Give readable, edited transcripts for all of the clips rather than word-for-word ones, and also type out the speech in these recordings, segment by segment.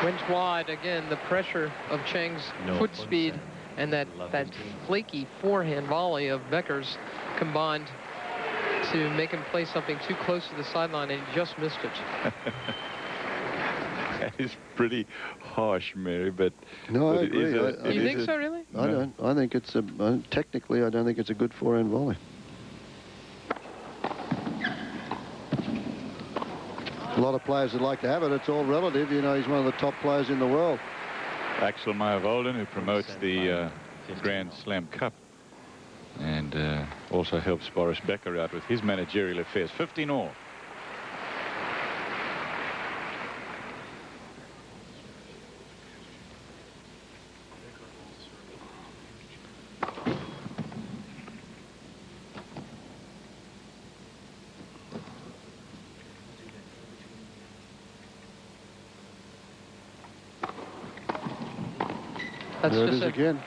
Went wide again. The pressure of Chang's foot speed and that flaky forehand volley of Becker's combined to make him play something too close to the sideline, and he just missed it. That is pretty harsh, Mary, but no, I agree. You think so, really? I don't. I think it's a technically. I don't think it's a good forehand volley. A lot of players would like to have it. It's all relative. You know, he's one of the top players in the world. Axel Meyer-Volden, who promotes the Grand Slam Cup and also helps Boris Becker out with his managerial affairs. 15 all.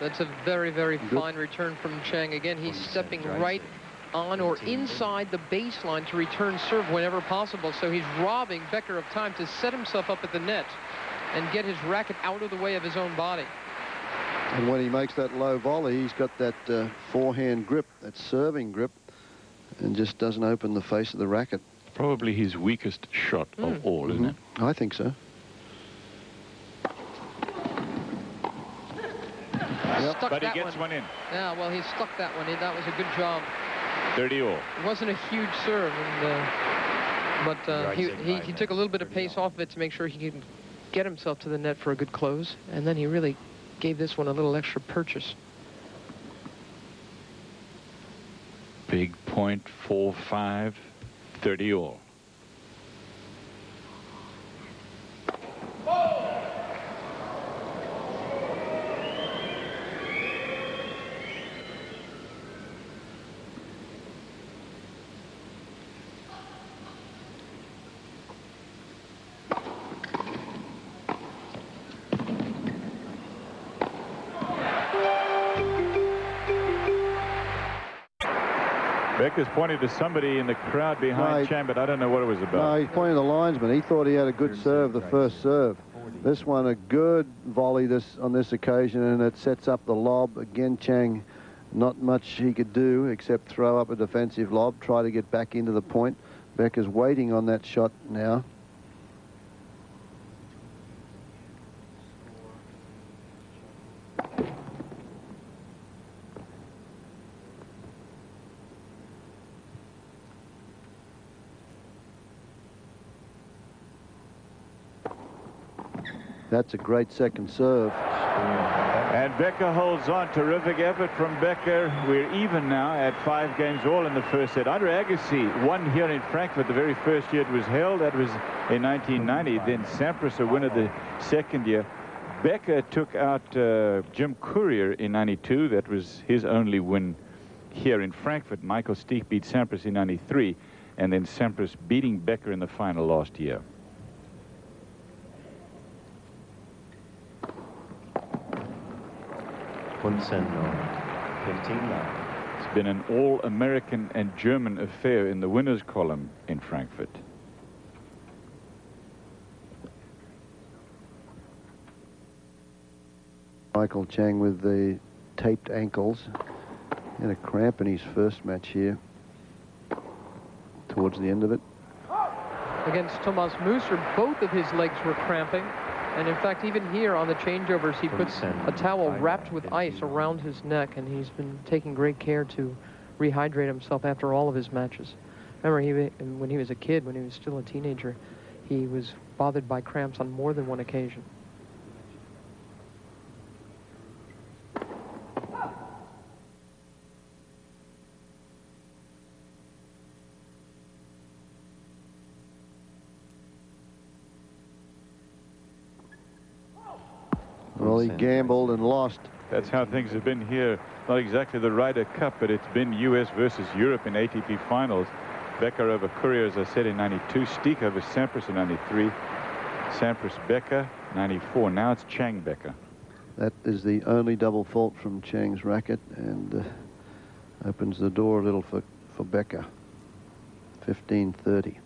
That's a very, very fine return from Chang. Again, he's stepping right on or inside the baseline to return serve whenever possible. So he's robbing Becker of time to set himself up at the net and get his racket out of the way of his own body. And when he makes that low volley, he's got that forehand grip, that serving grip, and just doesn't open the face of the racket. Probably his weakest shot of all, isn't it? I think so. But he gets one in. Yeah, well, he stuck that one in. That was a good job. 30 all. It wasn't a huge serve, but he took a little bit of pace off of it to make sure he could get himself to the net for a good close, and then he really gave this one a little extra purchase. Big .45, 30 all. Becker's pointed to somebody in the crowd behind Chang, but I don't know what it was about. No, he's pointing to the linesman. He thought he had a good serve, the first serve. This one, a good volley on this occasion, and it sets up the lob. Again, Chang, not much he could do except throw up a defensive lob, try to get back into the point. Becker's waiting on that shot now. That's a great second serve. And Becker holds on. Terrific effort from Becker. We're even now at 5 games all in the first set. Andre Agassi won here in Frankfurt the very first year it was held. That was in 1990. Then Sampras, a winner the second year. Becker took out Jim Courier in 92. That was his only win here in Frankfurt. Michael Stich beat Sampras in 93. And then Sampras beating Becker in the final last year. It's been an all-American and German affair in the winners column in Frankfurt. Michael Chang with the taped ankles. He had a cramp in his first match here towards the end of it. Against Thomas Musser, both of his legs were cramping. And in fact, even here on the changeovers, he puts a towel wrapped with ice around his neck, and he's been taking great care to rehydrate himself after all of his matches. Remember, when he was a kid, when he was still a teenager, he was bothered by cramps on more than one occasion. Well, he gambled and lost. That's how things have been here. Not exactly the Ryder Cup, but it's been U.S. versus Europe in ATP finals. Becker over Courier, as I said, in 92. Stich over Sampras in 93. Sampras Becker, 94. Now it's Chang Becker. That is the only double fault from Chang's racket, and opens the door a little for Becker. 15-30.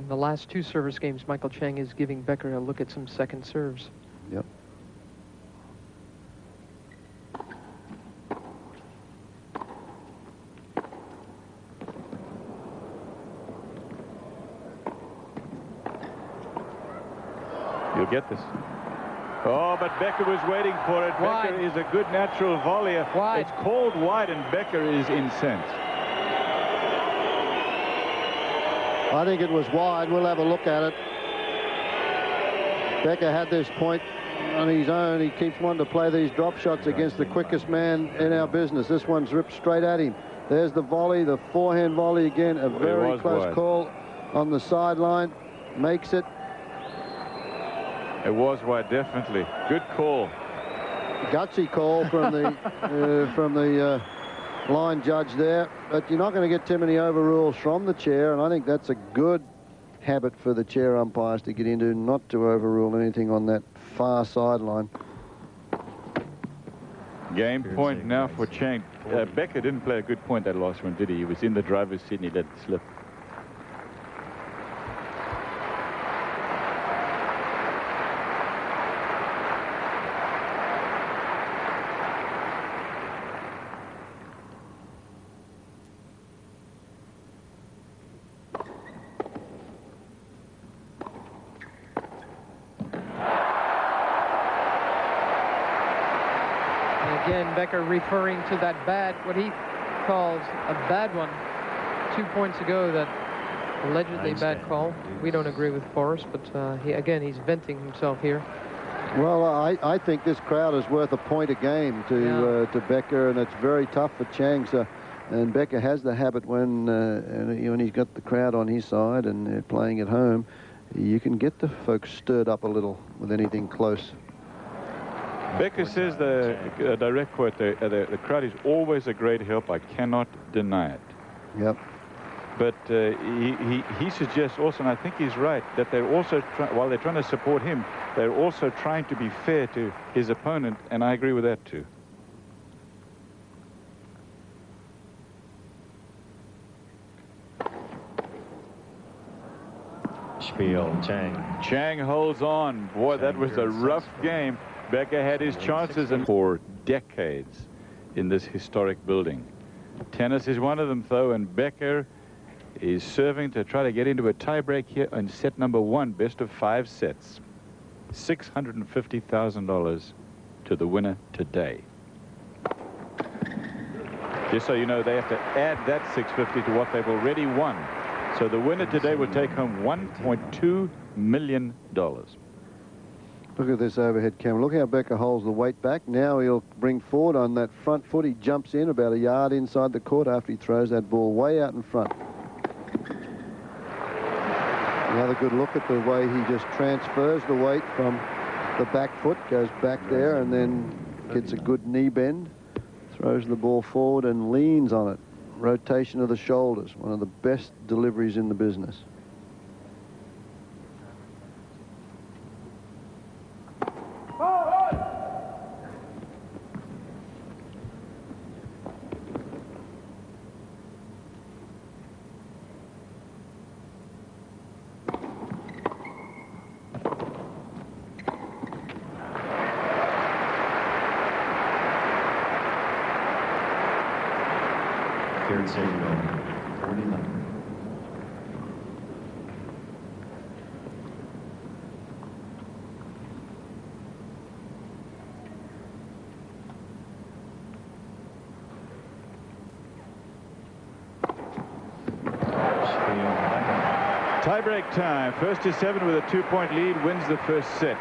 In the last 2 service games, Michael Chang is giving Becker a look at some second serves. Yep. You'll get this. Oh, but Becker was waiting for it. Wide. Becker is a good natural volleyer. Wide. It's called wide, and Becker is incensed. I think it was wide. We'll have a look at it. Becker had this point on his own. He keeps wanting to play these drop shots against the quickest man in our business. This one's ripped straight at him. There's the volley, the forehand volley again. A very close call on the sideline. Makes it. It was wide, definitely. Good call. Gutsy call from the line judge there, but you're not going to get too many overrules from the chair, and I think that's a good habit for the chair umpires to get into, not to overrule anything on that far sideline. Game point now for Chang. Becker didn't play a good point that last one, did he? He was in the driver's seat and he let it slip. Again, Becker referring to that bad, what he calls a bad one 2 points ago, that allegedly bad call. We don't agree with Boris, but he's venting himself here. Well, I think this crowd is worth a point a game to Becker, and it's very tough for Chang. So, and Becker has the habit when he's got the crowd on his side and they're playing at home, you can get the folks stirred up a little with anything close. Becker says, the direct quote, the crowd is always a great help. I cannot deny it. Yep. But he suggests also, and I think he's right, that they're also, while they're trying to support him, they're also trying to be fair to his opponent, and I agree with that too. Spiel, Chang. Chang holds on. Boy, that was a rough game. Becker had his chances and for decades in this historic building. Tennis is one of them, though, and Becker is serving to try to get into a tiebreak here on set number 1, best of 5 sets. $650,000 to the winner today. Just so you know, they have to add that $650 to what they've already won. So the winner today will take home $1.2 million. Look at this overhead camera. Look how Becker holds the weight back. Now he'll bring forward on that front foot. He jumps in about a yard inside the court after he throws that ball way out in front. Another good look at the way he just transfers the weight from the back foot, goes back there, and then gets a good knee bend, throws the ball forward and leans on it. Rotation of the shoulders, one of the best deliveries in the business. Third set, 49. Tiebreak time. First to 7 with a 2-point lead wins the first set.